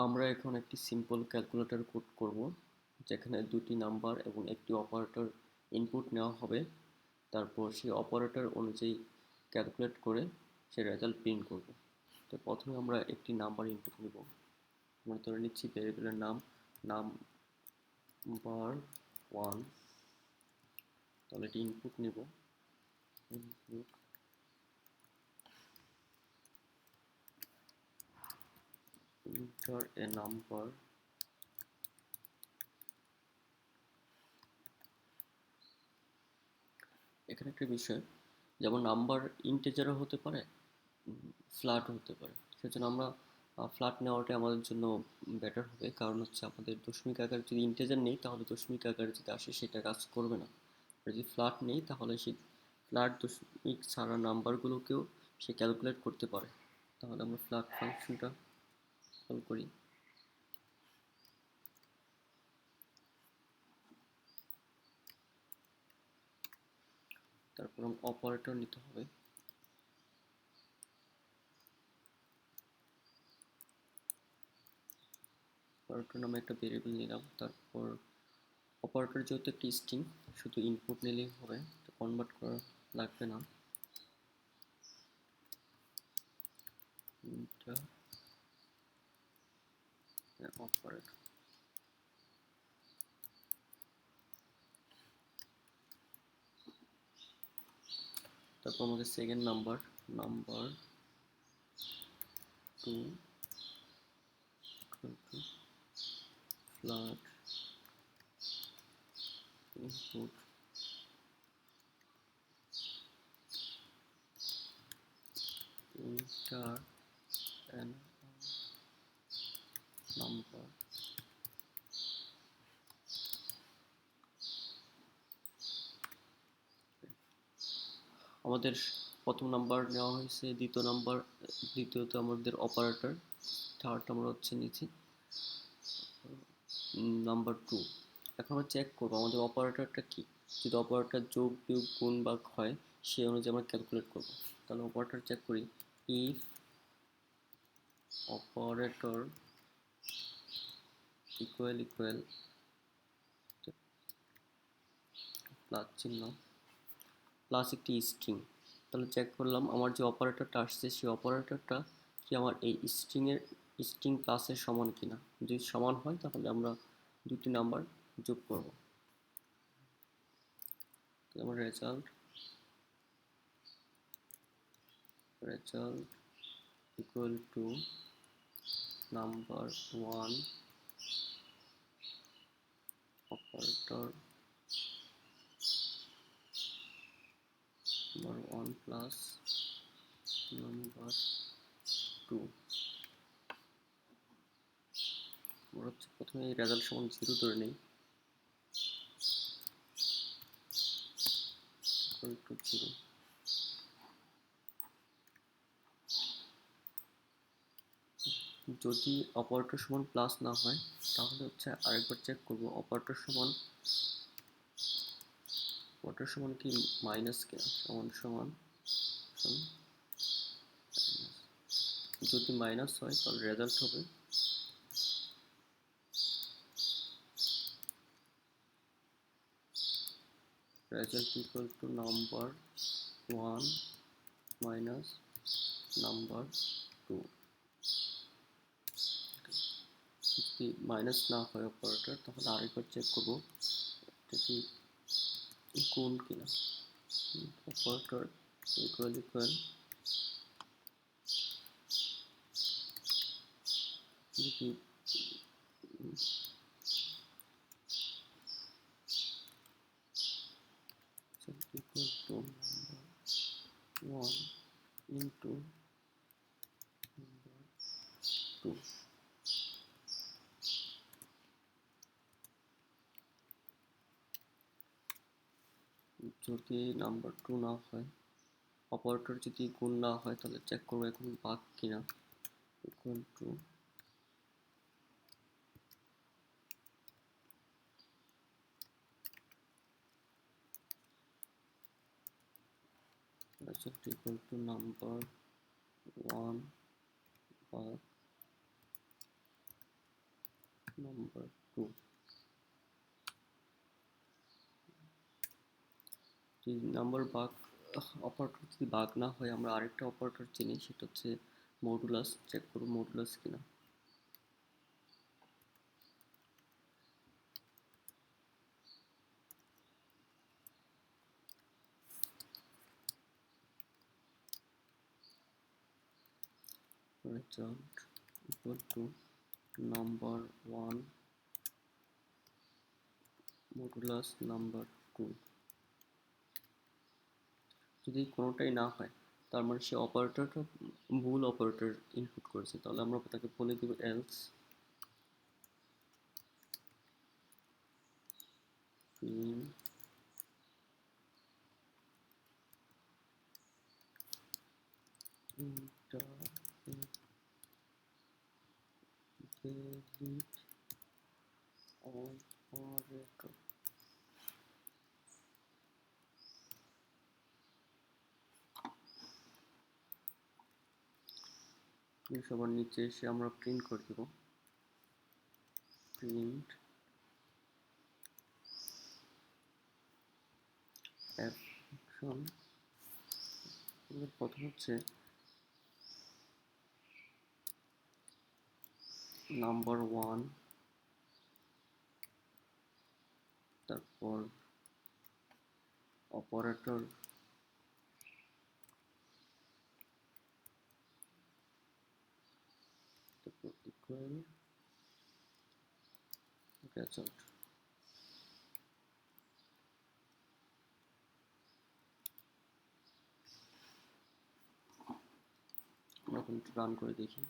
আমরা এখন একটি সিম্পল ক্যালকুলেটর কোড করব, যেখানে দুটি নাম্বার এবং একটি অপারেটর ইনপুট নেওয়া হবে। তারপর সেই অপারেটর অনুযায়ী ক্যালকুলেট করে সেই রেজাল্ট প্রিন্ট করব। তো প্রথমে আমরা একটি নাম্বার ইনপুট নিব। আমরা ধরে নিচ্ছি ভেরিয়েবলের নাম নাম্বার 1। তাহলে এটি ইনপুট নিব। Input enter a number। এখানে একটা বিষয়, যেমন নাম্বার ইন্টিজারও হতে পারে, ফ্ল্যাট হতে পারে। সেজন্য আমরা ফ্ল্যাট নেওয়াটাই আমাদের জন্য বেটার হবে, কারণ হচ্ছে আমাদের দশমিক আকার যদি ইন্টিজার নেই তাহলে দশমিক আকার যদি আসে সেটা কাজ করবে না। আর যদি ফ্ল্যাট নেই তাহলে সেই ফ্ল্যাট দশমিক ছাড়া নাম্বারগুলোকেও সে ক্যালকুলেট করতে পারে। তাহলে আমরা ফ্ল্যাট ফাংশনটা কল করি। তারপর অপারেটর নিতে হবে। অপারেটর নামে একটা ভেরিয়েবল নিলাম। তারপর অপারেটর যেহেতু একটি স্ট্রিং, শুধু ইনপুট নিলেই হবে, কনভার্ট করা লাগবে না। অপারেটর তারপর আমাদের second number 2 flat input enter and number। আমাদের প্রথম নাম্বার নেওয়া হয়েছে, দ্বিতীয়ত আমাদের অপারেটর, থার্ড আমরা হচ্ছে নিচে নাম্বার 2। এখন আমরা চেক করবো আমাদের অপারেটরটা কি। যদি অপারেটর যোগ বিয়োগ গুণ ভাগ হয় সেই অনুযায়ী আমরা ক্যালকুলেট করবো। তাহলে অপারেটর চেক করি। ইফ অপারেটর ইকুয়াল প্লাস চিহ্ন প্লাস একটি স্ট্রিং। তাহলে চেক করলাম আমার যে অপারেটরটা আসছে সেই অপারেটরটা কি আমার এই স্ট্রিং প্লাসের সমান কিনা। যদি সমান হয় তাহলে আমরা দুটি নাম্বার যোগ করব। আমার result equal to number 1 operator number 1 plus number 2। আমরা হচ্ছে প্রথমে এই রেজাল্ট সমান 0 ধরে নেই। Equal to 0। যদি অপারেটর সমান প্লাস না হয় তাহলে হচ্ছে আরেকবার চেক করব অপারেটর সমান কি মাইনাস কে সমান। যদি মাইনাস হয় তাহলে রেজাল্ট হবে equal to number 1 minus number 2। যদি মাইনাস না হয় অপারেটর তাহলে আরেকবার চেক করব এটা কি গুণ কিনা। অপারেটর ইকুয়াল যদি equal to number 1 into number 2। যদি নাম্বার 2 না হয়, অপারেটর যদি গুণ না হয় তাহলে চেক করবো এখন ভাগ কিনা। Equal to equal to number 1 ভাগ নাম্বার 2। যদি নাম্বার বাগ অপারেটর যদি বাগ না হয়, আমরা আরেকটা অপারেটর চিনি, সেটা হচ্ছে মডুলাস। চেক করব মডুলাস কিনা। Result equal to number 1 modulus number 2। যদি কোনোটাই না হয়, তার মানে সে অপারেটরটা ভুল অপারেটর ইনপুট করেছে, তাহলে আমরা তাকে বলে দেব এলস delete operator। সবার নিচে এসে আমরা প্রিন্ট করে দেব প্রিন্ট অ্যাকশন। প্রথম হচ্ছে নাম্বার 1, তারপর অপারেটর, তারপর ইকুয়াল রেজাল্ট। আমরা এখন রান করে দেখি।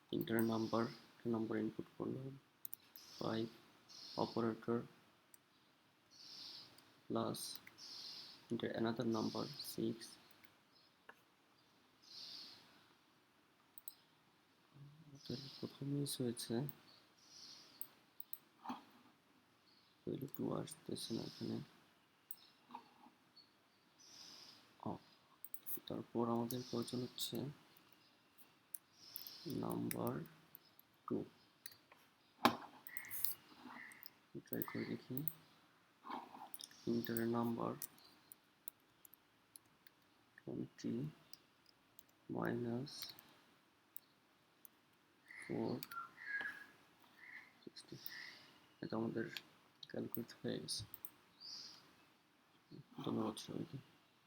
তিনটার নাম্বার ইনপুট করলাম 5, অপারেটর প্লাস another number 6, প্রথম মিস হয়েছে, ভ্যালু 2 আসতেছে না এখানে। তারপর আমাদের প্রয়োজন হচ্ছে নাম্বার 2। ট্রাই করে দেখি। ইন্টারের নাম্বার 20 - 4 60। এটা আমাদের ক্যালকুলেট হয়ে গেছে। ধন্যবাদ সবাইকে।